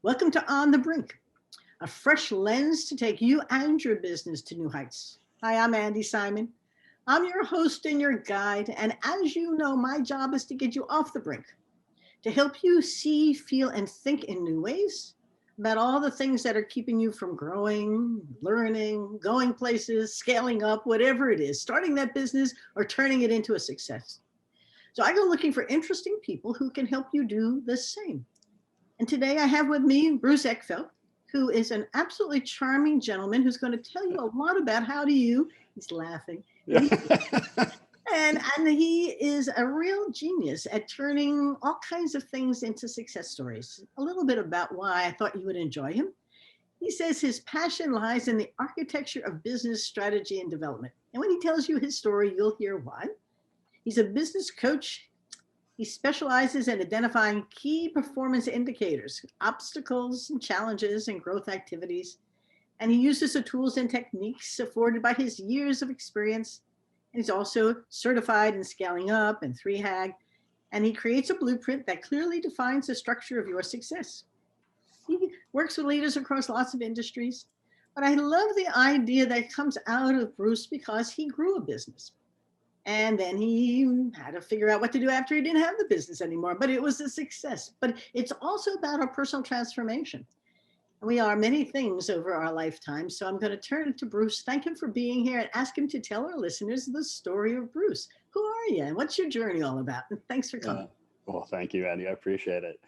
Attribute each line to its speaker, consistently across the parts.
Speaker 1: Welcome to On the Brink, a fresh lens to take you and your business to new heights. Hi, I'm Andi Simon. I'm your host and your guide, and as you know, my job is to get you off the brink, to help you see, feel, and think in new ways about all the things that are keeping you from growing, learning, going places, scaling up, whatever it is, starting that business or turning it into a success. So I go looking for interesting people who can help you do the same. And today I have with me Bruce Eckfeldt, who is an absolutely charming gentleman who's going to tell you a lot about he's laughing,
Speaker 2: Yeah.
Speaker 1: and he is a real genius at turning all kinds of things into success stories. A little bit about why I thought you would enjoy him. He says his passion lies in the architecture of business strategy and development. And when he tells you his story, you'll hear why. He's a business coach. He specializes in identifying key performance indicators, obstacles and challenges and growth activities. And he uses the tools and techniques afforded by his years of experience. And he's also certified in scaling up and 3HAG. And he creates a blueprint that clearly defines the structure of your success. He works with leaders across lots of industries. But I love the idea that comes out of Bruce because he grew a business. And then he had to figure out what to do after he didn't have the business anymore, but it was a success. But it's also about our personal transformation. And we are many things over our lifetime. So I'm going to turn it to Bruce. Thank him for being here and ask him to tell our listeners the story of Bruce. Who are you and what's your journey all about? And thanks for coming.
Speaker 2: Well, thank you, Andi. I appreciate it.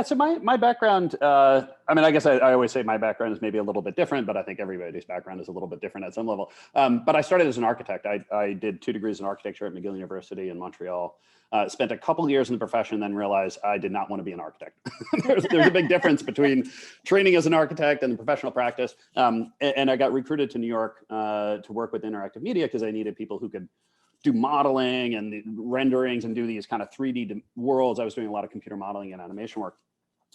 Speaker 2: So my background, I guess I always say my background is maybe a little bit different, but I think everybody's background is a little bit different at some level. But I started as an architect. I did 2 degrees in architecture at McGill University in Montreal. Spent a couple of years in the profession, then realized I did not want to be an architect. there's a big difference between training as an architect and the professional practice. And I got recruited to New York to work with interactive media because I needed people who could do modeling and the renderings and do these kind of 3D worlds. I was doing a lot of computer modeling and animation work.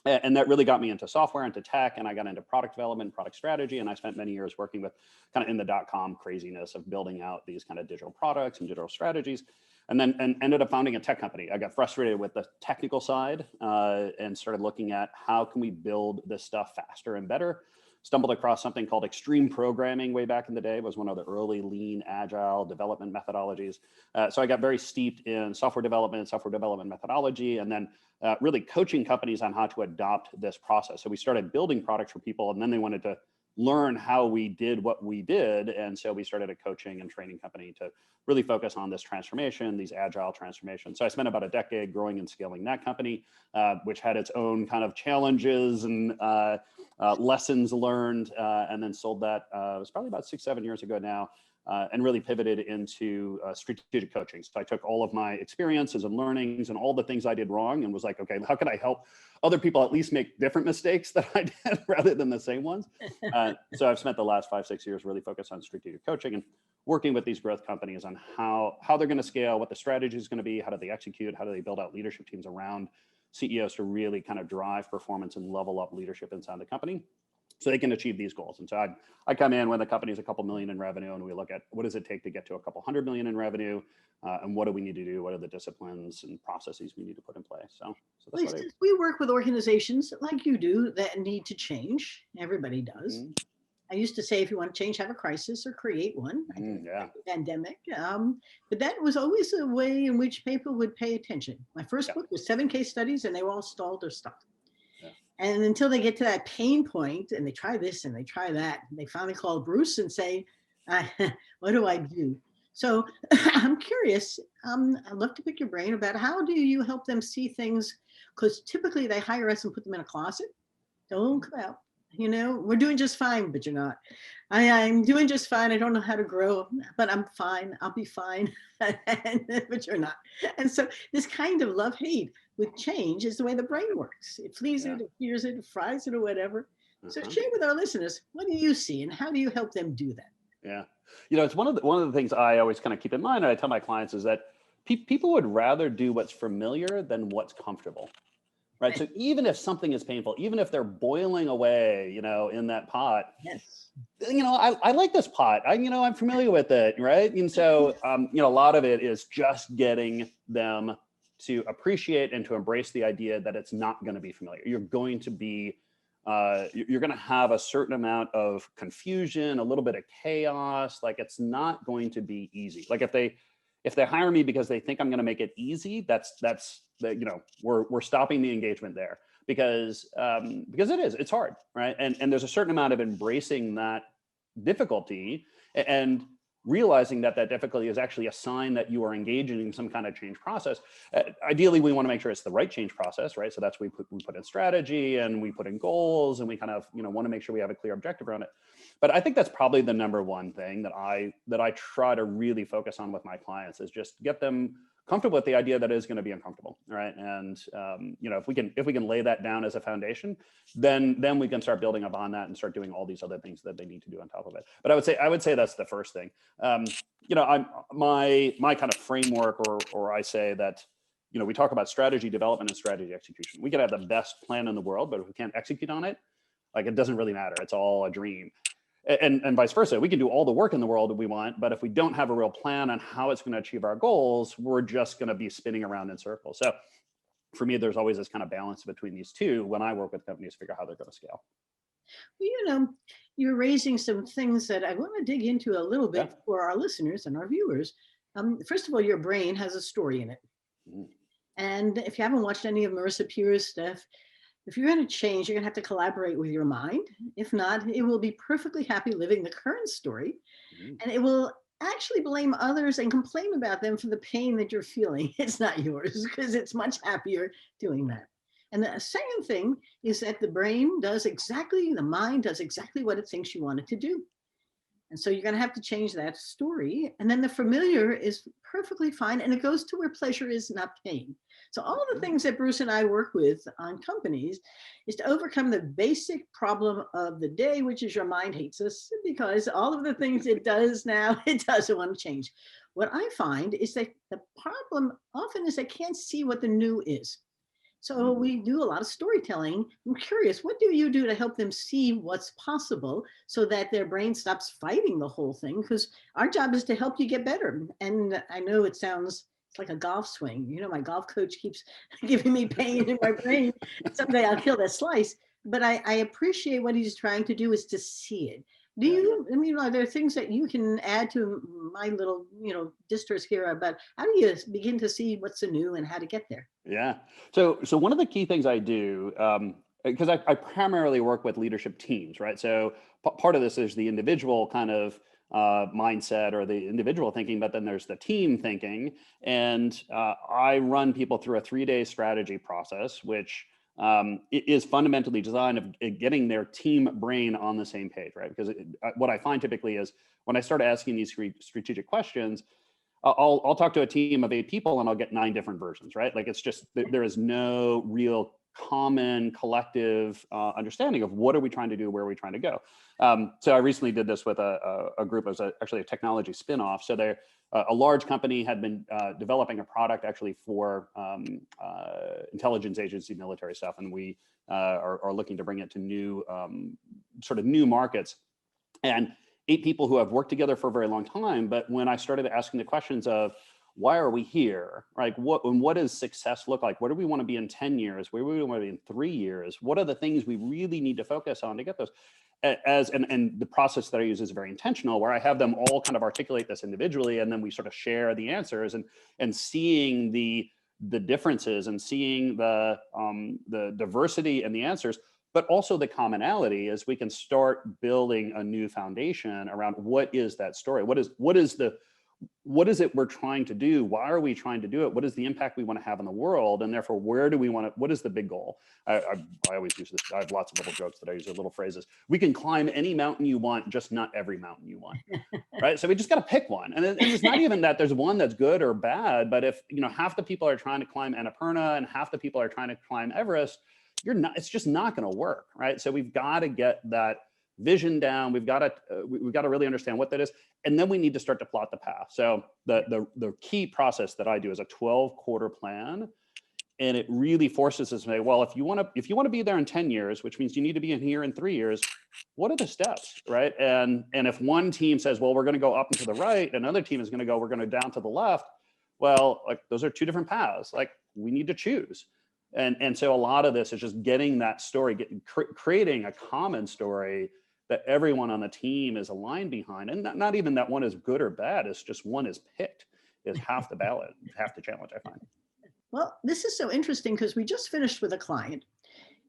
Speaker 2: And that really got me into software, into tech, and I got into product development, product strategy. And I spent many years working with kind of in the .com craziness of building out these kind of digital products and digital strategies. And ended up founding a tech company. I got frustrated with the technical side and started looking at how can we build this stuff faster and better. Stumbled across something called extreme programming way back in the day. It was one of the early lean, agile development methodologies. So I got very steeped in software development methodology, and then really coaching companies on how to adopt this process. So we started building products for people, and then they wanted to learn how we did what we did. And so we started a coaching and training company to really focus on this transformation, these agile transformations. So I spent about a decade growing and scaling that company, which had its own kind of challenges and lessons learned, and then sold that. It was probably about 6-7 years ago now, and really pivoted into strategic coaching. So I took all of my experiences and learnings and all the things I did wrong and was like, okay, how can I help other people at least make different mistakes that I did rather than the same ones? So I've spent the last 5-6 years really focused on strategic coaching and working with these growth companies on how they're going to scale, what the strategy is going to be, how do they execute, how do they build out leadership teams around CEOs to really kind of drive performance and level up leadership inside the company so they can achieve these goals. And so I come in when the company is a couple million in revenue, and we look at what does it take to get to a couple $100 million in revenue, and what do we need to do? What are the disciplines and processes we need to put in place? So that's what
Speaker 1: we work with organizations like you do that need to change. Everybody does. Mm-hmm. I used to say, if you want to change, have a crisis or create one.
Speaker 2: Yeah.
Speaker 1: Pandemic. But that was always a way in which people would pay attention. My first book was 7 case studies, and they were all stalled or stuck. Yeah. And until they get to that pain point, and they try this and they try that, and they finally call Bruce and say, what do I do? So I'm curious. I'd love to pick your brain about how do you help them see things? Because typically they hire us and put them in a closet. Don't come out. We're doing just fine, but you're not. I'm doing just fine. I don't know how to grow, but I'm fine. I'll be fine, but you're not. And so this kind of love-hate with change is the way the brain works. It flees it, it fears it, it fries it, or whatever. So share with our listeners, what do you see and how do you help them do that?
Speaker 2: Yeah. It's one of the things I always kind of keep in mind, and I tell my clients, is that people would rather do what's familiar than what's comfortable. Right. So even if something is painful, even if they're boiling away, in that pot,
Speaker 1: yes,
Speaker 2: I like this pot. I'm familiar with it. Right. And so, a lot of it is just getting them to appreciate and to embrace the idea that it's not going to be familiar. You're going to be you're going to have a certain amount of confusion, a little bit of chaos. Like, it's not going to be easy. Like, if they hire me because they think I'm going to make it easy, we're stopping the engagement there, because it's hard, right? And there's a certain amount of embracing that difficulty and realizing that difficulty is actually a sign that you are engaging in some kind of change process. Ideally, we want to make sure it's the right change process, right? So that's we put in strategy, and we put in goals, and we kind of want to make sure we have a clear objective around it. But I think that's probably the number one thing that I try to really focus on with my clients, is just get them comfortable with the idea that it is going to be uncomfortable, right? And if we can lay that down as a foundation, then we can start building upon that and start doing all these other things that they need to do on top of it. But I would say that's the first thing. I'm my kind of framework, or I say that we talk about strategy development and strategy execution. We could have the best plan in the world, but if we can't execute on it, like, it doesn't really matter. It's all a dream. And vice versa. We can do all the work in the world that we want, but if we don't have a real plan on how it's going to achieve our goals, we're just going to be spinning around in circles. So for me, there's always this kind of balance between these two when I work with companies to figure out how they're going to scale.
Speaker 1: Well, you're raising some things that I want to dig into a little bit for our listeners and our viewers. First of all, your brain has a story in it. Mm. And if you haven't watched any of Marissa Peer's stuff, if you're going to change, you're going to have to collaborate with your mind. If not, it will be perfectly happy living the current story. Mm. And it will actually blame others and complain about them for the pain that you're feeling. It's not yours, because it's much happier doing that. And the second thing is that the mind does exactly what it thinks you want it to do. And so you're going to have to change that story. And then the familiar is perfectly fine. And it goes to where pleasure is, not pain. So all the things that Bruce and I work with on companies is to overcome the basic problem of the day, which is your mind hates us, because all of the things it does now, it doesn't want to change. What I find is that the problem often is they can't see what the new is. So we do a lot of storytelling. I'm curious, what do you do to help them see what's possible so that their brain stops fighting the whole thing? Because our job is to help you get better. And I know it's like a golf swing. My golf coach keeps giving me pain in my brain. Someday I'll kill that slice. But I appreciate what he's trying to do is to see it. Are there things that you can add to my little, discourse here about how do you begin to see what's the new and how to get there?
Speaker 2: Yeah. So one of the key things I do, because I primarily work with leadership teams, right? So part of this is the individual kind of mindset or the individual thinking, but then there's the team thinking. And I run people through a 3-day strategy process, which it is fundamentally designed of getting their team brain on the same page, right? Because what I find typically is when I start asking these strategic questions, I'll talk to a team of 8 people and I'll get 9 different versions, right? Like, it's just, there is no real common collective understanding of what are we trying to do, where are we trying to go. So I recently did this with a group. It was actually a technology spinoff. So they're a large company had been developing a product actually for intelligence agency military stuff, and we are looking to bring it to new markets. And 8 people who have worked together for a very long time, but when I started asking the questions of why are we here, right? What does success look like? Where do we want to be in 10 years? Where do we want to be in 3 years? What are the things we really need to focus on to get those? And the process that I use is very intentional, where I have them all kind of articulate this individually, and then we sort of share the answers and seeing the differences and seeing the diversity in the answers, but also the commonality, as we can start building a new foundation around what is that story? What is it we're trying to do? Why are we trying to do it? What is the impact we want to have in the world? And therefore, where do we want to, what is the big goal? I always use this. I have lots of little jokes that I use, little phrases. We can climb any mountain you want, just not every mountain you want, right? So we just got to pick one. And it's not even that there's one that's good or bad, but if, half the people are trying to climb Annapurna and half the people are trying to climb Everest, it's just not going to work, right? So we've got to get that vision down. We've got to really understand what that is, and then we need to start to plot the path. So the key process that I do is a 12-quarter plan, and it really forces us to say, well, if you want to be there in 10 years, which means you need to be in here in 3 years, what are the steps, right? And if one team says, well, we're going to go up and to the right, another team is going to go, we're going to down to the left. Well, like, those are 2 different paths. Like, we need to choose. And so a lot of this is just getting that story, creating a common story that everyone on the team is aligned behind. And not even that one is good or bad, it's just one is picked is half the ballot, half the challenge, I find.
Speaker 1: Well, this is so interesting because we just finished with a client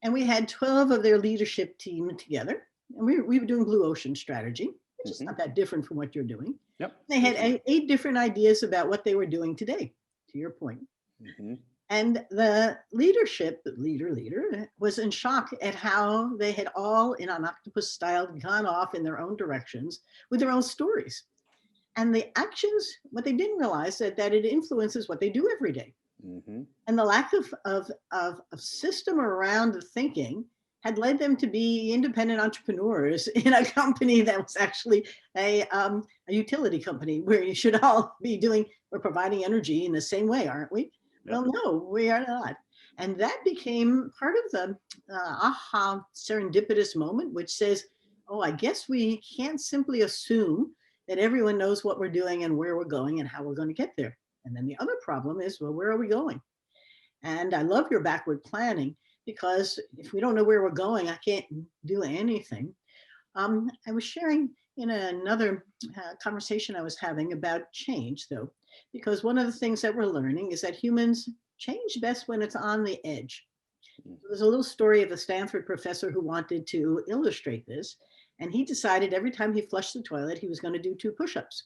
Speaker 1: and we had 12 of their leadership team together. And we were doing blue ocean strategy, which is not that different from what you're doing.
Speaker 2: Yep.
Speaker 1: They had eight different ideas about what they were doing today, to your point. And the leader was in shock at how they had all, in an octopus style, gone off in their own directions with their own stories. And the actions, what they didn't realize that it influences what they do every day. And the lack of system around the thinking had led them to be independent entrepreneurs in a company that was actually a utility company where you should all be doing, we're providing energy in the same way, aren't we? Yep. Well, no, we are not. And that became part of the aha serendipitous moment, which says, oh, I guess we can't simply assume that everyone knows what we're doing and where we're going and how we're going to get there. And then the other problem is, well, where are we going? And I love your backward planning, because if we don't know where we're going, I can't do anything. I was sharing in another conversation I was having about change, though, because one of the things that we're learning is that humans change best when it's on the edge. There's a little story of a Stanford professor who wanted to illustrate this, and he decided every time he flushed the toilet, he was going to do 2 push-ups.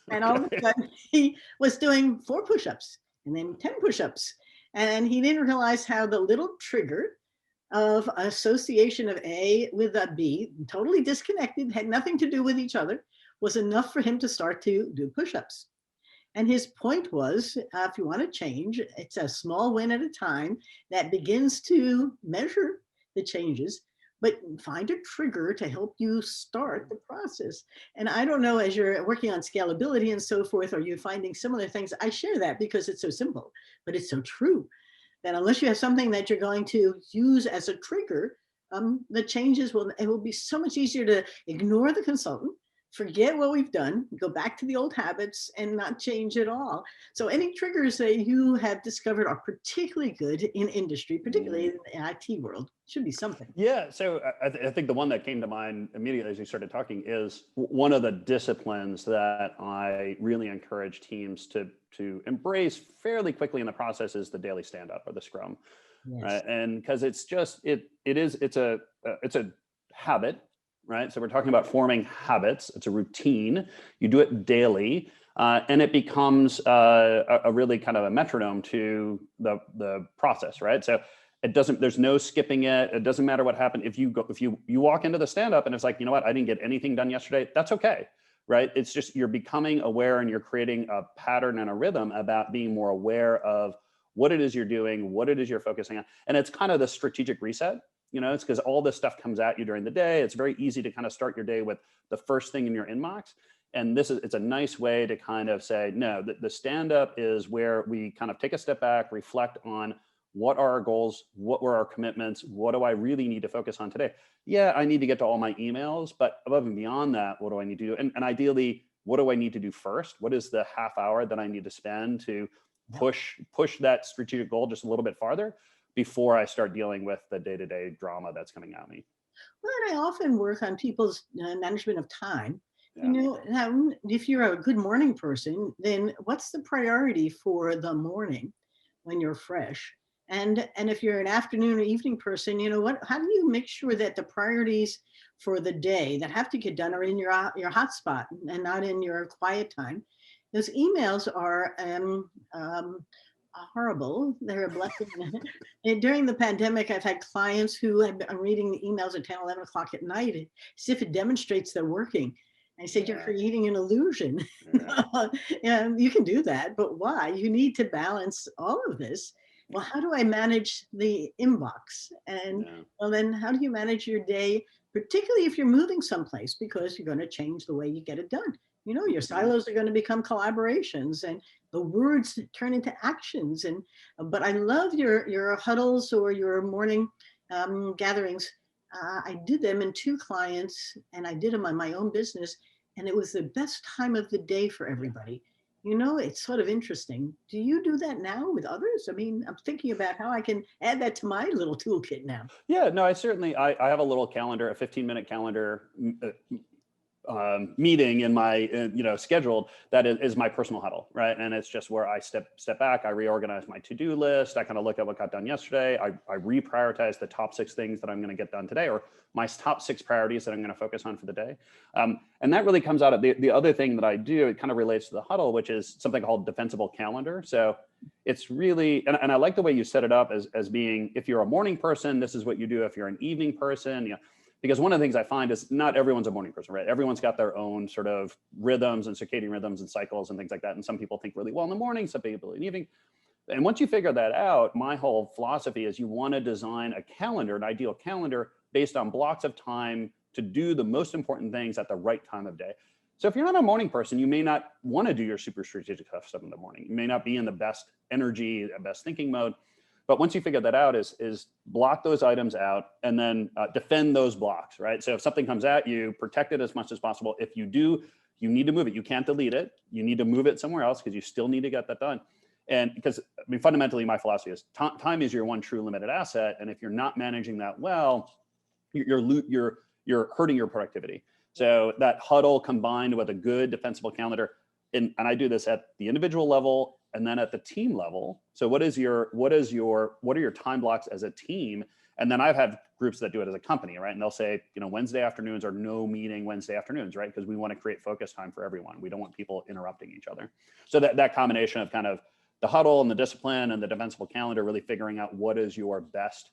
Speaker 1: And all of a sudden, he was doing 4 push-ups and then 10 push-ups. And he didn't realize how the little trigger of association of A with a B, totally disconnected, had nothing to do with each other, was enough for him to start to do push-ups. And his point was, if you want to change, it's a small win at a time that begins to measure the changes, but find a trigger to help you start the process. And I don't know, as you're working on scalability and so forth, are you finding similar things? I share that because it's so simple, but it's so true that unless you have something that you're going to use as a trigger, the changes it will be so much easier to ignore the consultant, forget what we've done, go back to the old habits and not change at all. So any triggers that you have discovered are particularly good in industry, particularly in the IT world, should be something.
Speaker 2: Yeah, so I think the one that came to mind immediately as you started talking is one of the disciplines that I really encourage teams to embrace fairly quickly in the process is the daily stand-up or the scrum. Yes. Right? And because it's just, it's a habit. Right. So we're talking about forming habits. It's a routine. You do it daily, and it becomes a really kind of a metronome to the process. Right. So there's no skipping it. It doesn't matter what happened. If you walk into the stand up and it's like, you know what, I didn't get anything done yesterday. That's okay. Right. It's just, you're becoming aware and you're creating a pattern and a rhythm about being more aware of what it is you're doing, what it is you're focusing on. And it's kind of the strategic reset. You know, it's because all this stuff comes at you during the day. It's very easy to kind of start your day with the first thing in your inbox. And it's a nice way to kind of say, no, the stand up is where we kind of take a step back, reflect on what are our goals, what were our commitments, what do I really need to focus on today? Yeah, I need to get to all my emails, but above and beyond that, what do I need to do? And ideally, what do I need to do first? What is the half hour that I need to spend to push that strategic goal just a little bit farther before I start dealing with the day-to-day drama that's coming at me?
Speaker 1: Well, and I often work on people's management of time. Yeah. You know, now, if you're a good morning person, then what's the priority for the morning when you're fresh? And if you're an afternoon or evening person, you know, how do you make sure that the priorities for the day that have to get done are in your hotspot and not in your quiet time? Those emails are horrible. They're a blessing. During the pandemic, I've had clients who have been reading the emails at 10, 11 o'clock at night as if it demonstrates they're working. I said, you're creating an illusion. Yeah. You can do that, but why? You need to balance all of this. Well, how do I manage the inbox? And well, then how do you manage your day, particularly if you're moving someplace, because you're going to change the way you get it done. You know, your silos are going to become collaborations and the words turn into actions. But I love your huddles or your morning gatherings. I did them in 2 clients and I did them on my own business. And it was the best time of the day for everybody. It's sort of interesting. Do you do that now with others? I mean, I'm thinking about how I can add that to my little toolkit now.
Speaker 2: Yeah, no, I have a little calendar, a 15-minute calendar meeting in my scheduled that is my personal huddle, right? And it's just where I step back, I reorganize my to-do list, I kind of look at what got done yesterday, I reprioritize the top 6 things that I'm going to get done today, or my top 6 priorities that I'm going to focus on for the day. And that really comes out of the other thing that I do. It kind of relates to the huddle, which is something called defensible calendar. So it's really, and I like the way you set it up as being, if you're a morning person, this is what you do. If you're an evening person, because one of the things I find is not everyone's a morning person, right? Everyone's got their own sort of rhythms and circadian rhythms and cycles and things like that. And some people think really well in the morning, some people in the evening. And once you figure that out, my whole philosophy is you want to design a calendar, an ideal calendar based on blocks of time to do the most important things at the right time of day. So if you're not a morning person, you may not want to do your super strategic stuff in the morning. You may not be in the best energy, best thinking mode. But once you figure that out, is block those items out and then defend those blocks, right? So if something comes at you, protect it as much as possible. If you do, you need to move it. You can't delete it. You need to move it somewhere else because you still need to get that done. And because, I mean, fundamentally, my philosophy is time is your one true limited asset. And if you're not managing that well, you're hurting your productivity. So that huddle combined with a good defensible calendar, and I do this at the individual level and then at the team level. So what are your time blocks as a team? And then I've had groups that do it as a company, right? And they'll say, Wednesday afternoons are no meeting Wednesday afternoons, right? Because we want to create focus time for everyone. We don't want people interrupting each other. So that combination of kind of the huddle and the discipline and the defensible calendar, really figuring out what is your best,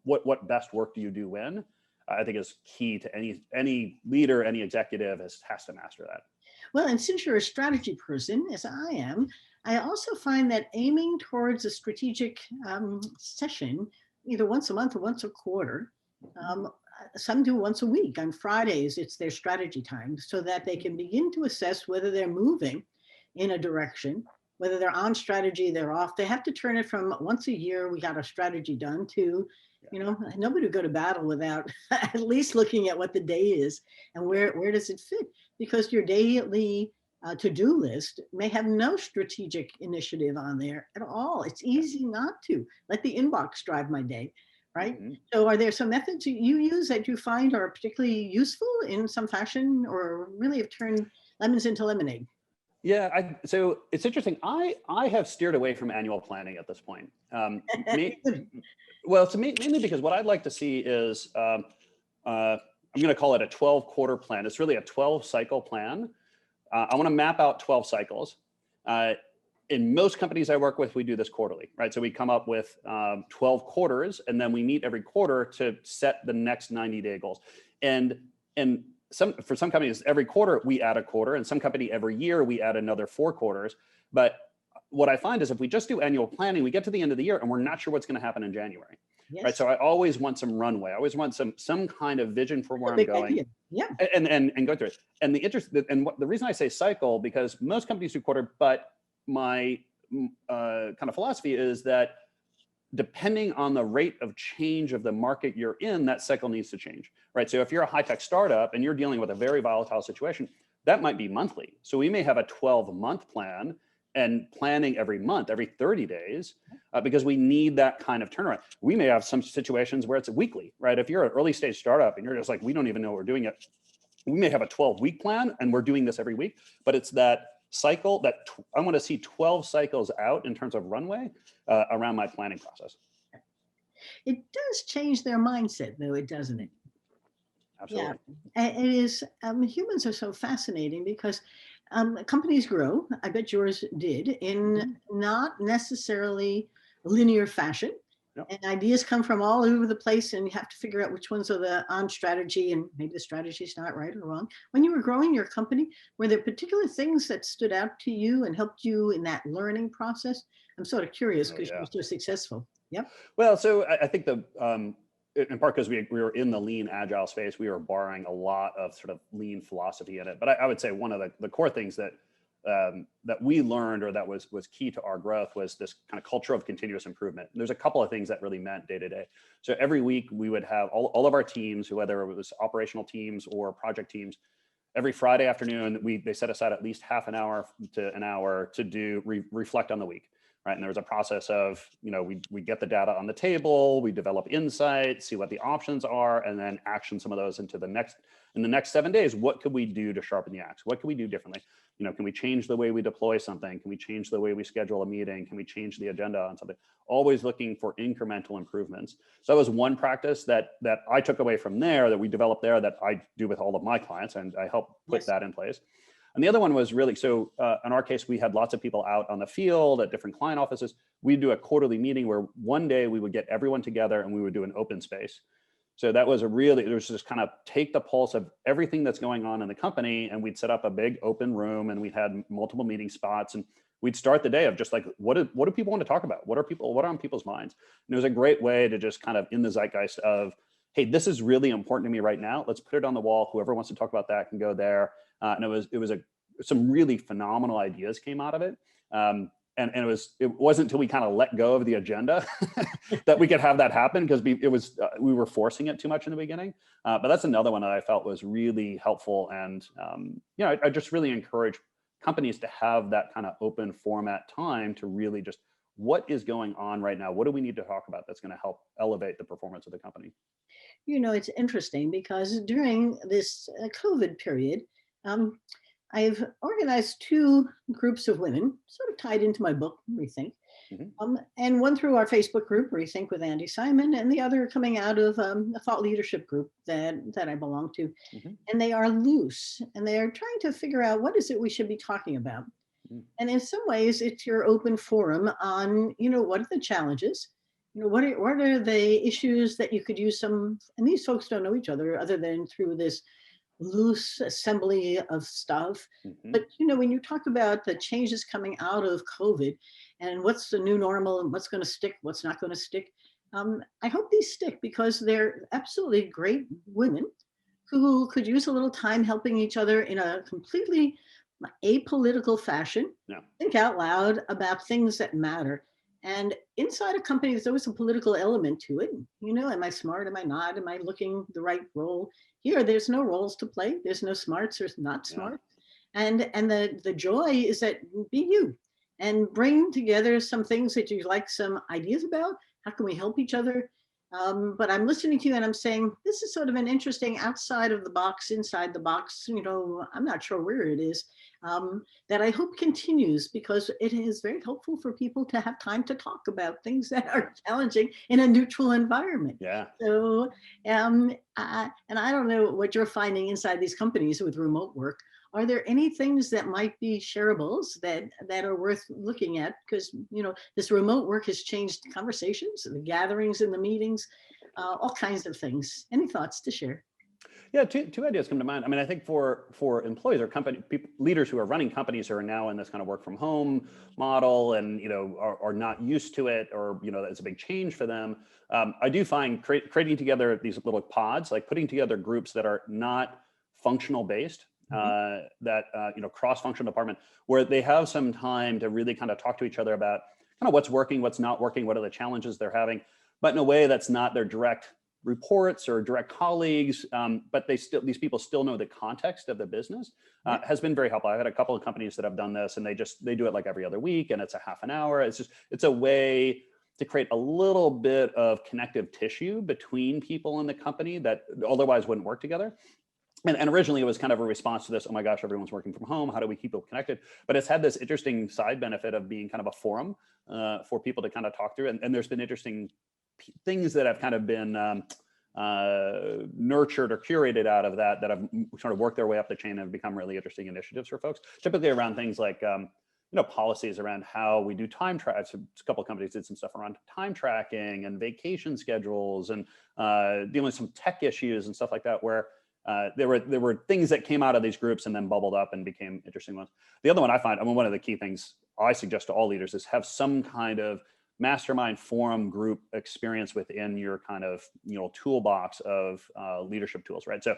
Speaker 2: what best work do you do when, I think is key to any leader, any executive has to master that.
Speaker 1: Well, and since you're a strategy person, as I am, I also find that aiming towards a strategic session, either once a month or once a quarter, some do once a week. On Fridays, it's their strategy time so that they can begin to assess whether they're moving in a direction, whether they're on strategy, they're off. They have to turn it from once a year, we got a strategy done, to nobody would go to battle without at least looking at what the day is and where does it fit, because your daily to-do list may have no strategic initiative on there at all. It's easy not to let the inbox drive my day, right? Mm-hmm. So are there some methods you use that you find are particularly useful in some fashion, or really have turned lemons into lemonade?
Speaker 2: Yeah, so it's interesting. I have steered away from annual planning at this point. Well, to me, mainly because what I'd like to see is, I'm going to call it a 12-quarter plan. It's really a 12-cycle plan. I want to map out 12 cycles. In most companies I work with, we do this quarterly, right? So we come up with 12 quarters, and then we meet every quarter to set the next 90-day goals. And for some companies, every quarter we add a quarter, and some company every year we add another 4 quarters. But what I find is if we just do annual planning, we get to the end of the year and we're not sure what's going to happen in January. Yes. Right. So I always want some runway. I always want some kind of vision for where I'm going. Idea. Yeah. And go through it. And the reason I say cycle, because most companies do quarter, but my kind of philosophy is that depending on the rate of change of the market you're in, that cycle needs to change, right? So if you're a high-tech startup and you're dealing with a very volatile situation, that might be monthly. So we may have a 12-month plan and planning every month, every 30 days, because we need that kind of turnaround. We may have some situations where it's weekly, right? If you're an early stage startup and you're just like, we don't even know what we're doing yet, we may have a 12-week plan and we're doing this every week, but it's that cycle that I want to see 12 cycles out in terms of runway around my planning process.
Speaker 1: It does change their mindset, though, doesn't it?
Speaker 2: Absolutely.
Speaker 1: Yeah, it is. Humans are so fascinating because companies grow. I bet yours did in not necessarily linear fashion. Yep. And ideas come from all over the place, and you have to figure out which ones are on strategy, and maybe the strategy is not right or wrong. When you were growing your company, were there particular things that stood out to you and helped you in that learning process? I'm sort of curious because you were so successful. Yep.
Speaker 2: Well, so I think in part because we were in the lean agile space, we were borrowing a lot of sort of lean philosophy in it. But I would say one of the core things that we learned, or that was key to our growth, was this kind of culture of continuous improvement. And there's a couple of things that really meant day to day. So every week we would have all of our teams, whether it was operational teams or project teams, every Friday afternoon, they set aside at least half an hour to an hour to do reflect on the week. Right. And there was a process of, we get the data on the table, we develop insights, see what the options are, and then action some of those in the next 7 days. What could we do to sharpen the axe? What can we do differently? Can we change the way we deploy something? Can we change the way we schedule a meeting? Can we change the agenda on something? Always looking for incremental improvements. So that was one practice that I took away from there, that we developed there, that I do with all of my clients, and I help put that in place. And the other one was really, so in our case, we had lots of people out on the field at different client offices. We'd do a quarterly meeting where one day we would get everyone together and we would do an open space. So that was it was just kind of take the pulse of everything that's going on in the company. And we'd set up a big open room and we had multiple meeting spots, and we'd start the day of just like, what do people want to talk about? What are on people's minds? And it was a great way to just kind of in the zeitgeist of, hey, this is really important to me right now. Let's put it on the wall. Whoever wants to talk about that can go there. And some really phenomenal ideas came out of it. And it wasn't until we kind of let go of the agenda that we could have that happen, because we were forcing it too much in the beginning. But that's another one that I felt was really helpful. And I just really encourage companies to have that kind of open format time to really just, what is going on right now? What do we need to talk about that's going to help elevate the performance of the company?
Speaker 1: It's interesting because during this COVID period, I've organized two groups of women, sort of tied into my book, Rethink, and one through our Facebook group, Rethink with Andi Simon, and the other coming out of a thought leadership group that I belong to. And they are loose, and they are trying to figure out what is it we should be talking about. And in some ways, it's your open forum on, what are the challenges? What are the issues that you could use and these folks don't know each other than through this loose assembly of stuff. But when you talk about the changes coming out of COVID and what's the new normal and what's going to stick, what's not going to stick, I hope these stick, because they're absolutely great women who could use a little time helping each other in a completely apolitical fashion. Think out loud about things that matter. And inside a company, there's always a political element to it. Am I smart? Am I not? Am I looking the right role? Here, there's no roles to play. There's no smarts. There's not smart. And the joy is that be you and bring together some things that you like, some ideas about. How can we help each other? But I'm listening to you and I'm saying, this is sort of an interesting outside of the box, inside the box. I'm not sure where it is. That I hope continues, because it is very helpful for people to have time to talk about things that are challenging in a neutral environment. So, and I don't know what you're finding inside these companies with remote work. Are there any things that might be shareables that are worth looking at? Because, this remote work has changed conversations, the gatherings and the meetings, all kinds of things. Any thoughts to share?
Speaker 2: Yeah, two ideas come to mind. I mean, I think for employees or leaders who are running companies who are now in this kind of work from home model and are not used to it, or it's a big change for them. I do find creating together these little pods, like putting together groups that are not functional based, that cross-functional department, where they have some time to really kind of talk to each other about kind of what's working, what's not working, what are the challenges they're having, but in a way that's not their direct reports or direct colleagues, but these people still know the context of the business, has been very helpful. I've had a couple of companies that have done this, and they do it like every other week, and it's a half an hour. It's a way to create a little bit of connective tissue between people in the company that otherwise wouldn't work together. And originally it was kind of a response to this, oh my gosh, everyone's working from home. How do we keep people connected? But it's had this interesting side benefit of being kind of a forum for people to kind of talk through. And there's been interesting things that have kind of been nurtured or curated out of that have sort of worked their way up the chain and have become really interesting initiatives for folks, typically around things like policies around how we do time tracks. A couple of companies did some stuff around time tracking and vacation schedules and dealing with some tech issues and stuff like that, where there were things that came out of these groups and then bubbled up and became interesting ones. The other one I find, one of the key things I suggest to all leaders is have some kind of mastermind forum group experience within your kind of toolbox of leadership tools, right? So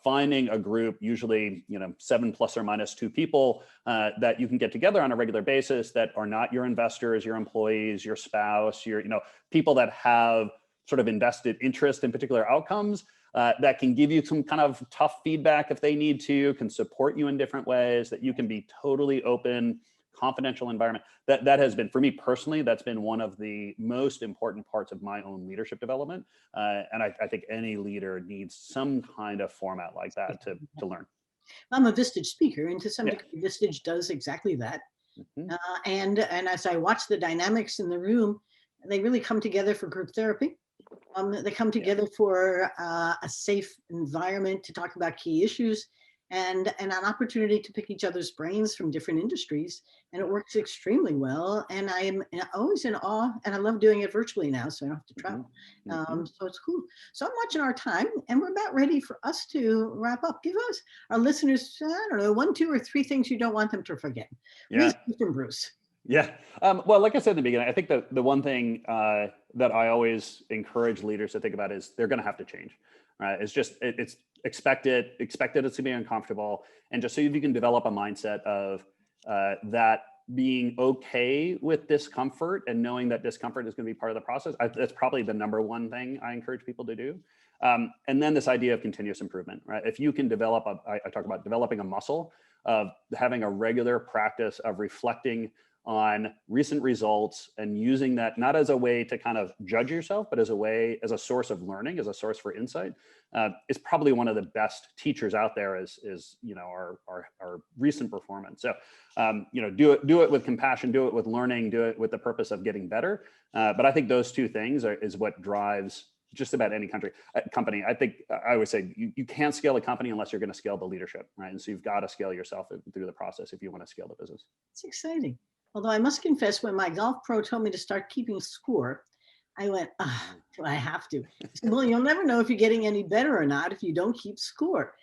Speaker 2: finding a group, usually 7 plus or minus 2 people that you can get together on a regular basis that are not your investors, your employees, your spouse, your people that have sort of invested interest in particular outcomes, that can give you some kind of tough feedback if they need to, can support you in different ways, that you can be totally open, confidential environment. That has been, for me personally, that's been one of the most important parts of my own leadership development. And I think any leader needs some kind of format like that to learn.
Speaker 1: I'm a Vistage speaker, and to some
Speaker 2: Yeah.
Speaker 1: degree, Vistage does exactly that.
Speaker 2: Mhm.
Speaker 1: And as I watch the dynamics in the room, they really come together for group therapy. They come together for a safe environment to talk about key issues and an opportunity to pick each other's brains from different industries. And it works extremely well. And I'm always in awe, and I love doing it virtually now, so I don't have to travel. So it's cool. So I'm watching our time, and we're about ready for us to wrap up. Give us, our listeners, I don't know, 1, 2, or 3 things you don't want them to forget.
Speaker 2: Yeah.
Speaker 1: From Bruce.
Speaker 2: Yeah. Well, like I said in the beginning, I think that the one thing that I always encourage leaders to think about is they're going to have to change. Right? It's just it's expected it's to be uncomfortable, and just so you can develop a mindset of that being okay with discomfort and knowing that discomfort is going to be part of the process. That's probably the number one thing I encourage people to do. And then this idea of continuous improvement, right? If you can develop I talk about developing a muscle of having a regular practice of reflecting on recent results and using that not as a way to kind of judge yourself, but as a source of learning, as a source for insight, is probably one of the best teachers out there. Is our recent performance. So do it with compassion, do it with learning, do it with the purpose of getting better. But I think those two things is what drives just about any company. I think I always say you can't scale a company unless you're going to scale the leadership, right? And so you've got to scale yourself through the process if you want to scale the business.
Speaker 1: It's exciting. Although I must confess, when my golf pro told me to start keeping score, I went, do I have to? He said, well, you'll never know if you're getting any better or not if you don't keep score.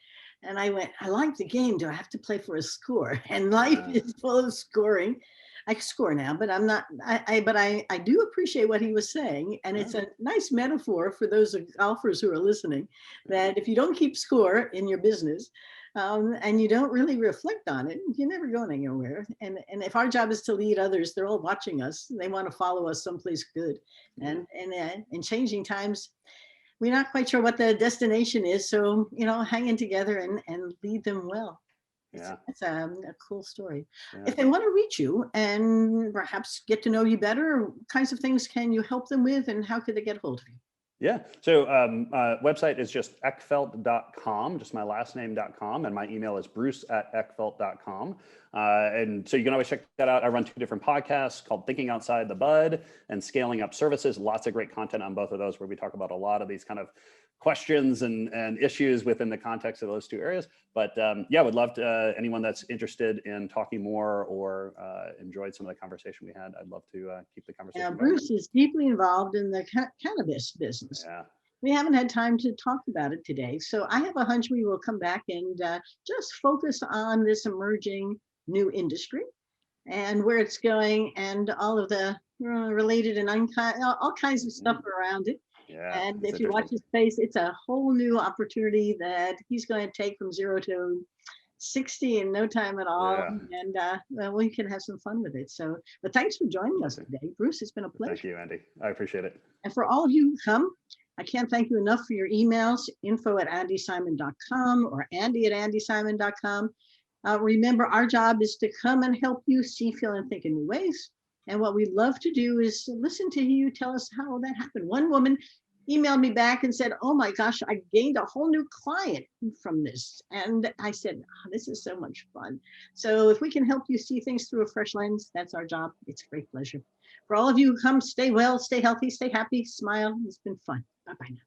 Speaker 1: And I went, I like the game. Do I have to play for a score? And life is full of scoring. I score now, but I'm not, but I do appreciate what he was saying. And it's a nice metaphor for those golfers who are listening, that if you don't keep score in your business, and you don't really reflect on it, you're never going anywhere. And if our job is to lead others, they're all watching us. They want to follow us someplace good. And in changing times, we're not quite sure what the destination is. So, hanging together and lead them well. It's a cool story. Yeah. If they want to reach you and perhaps get to know you better, what kinds of things can you help them with, and how could they get a hold of you?
Speaker 2: Yeah. So website is just eckfeldt.com, just my last name.com. And my email is bruce@eckfeldt.com. And so you can always check that out. I run 2 different podcasts called Thinking Outside the Bud and Scaling Up Services. Lots of great content on both of those where we talk about a lot of these kind of questions and issues within the context of those 2 areas. But would love to anyone that's interested in talking more or enjoyed some of the conversation we had. I'd love to keep the conversation going.
Speaker 1: Bruce is deeply involved in the cannabis business. Yeah. We haven't had time to talk about it today. So I have a hunch we will come back and just focus on this emerging new industry and where it's going and all of the related and all kinds of stuff around it. Yeah, and if you watch his face, it's a whole new opportunity that he's going to take from 0 to 60 in no time at all. Yeah. And we can have some fun with it. So, but thanks for joining us today, Bruce. It's been a pleasure.
Speaker 2: Thank you, Andy. I appreciate it.
Speaker 1: And for all of you who come, I can't thank you enough for your emails, info@andysimon.com or andy@andysimon.com. Remember, our job is to come and help you see, feel, and think in new ways. And what we love to do is listen to you tell us how that happened. One woman emailed me back and said, oh my gosh, I gained a whole new client from this. And I said, this is so much fun. So if we can help you see things through a fresh lens, that's our job. It's a great pleasure. For all of you who come, stay well, stay healthy, stay happy, smile. It's been fun. Bye-bye now.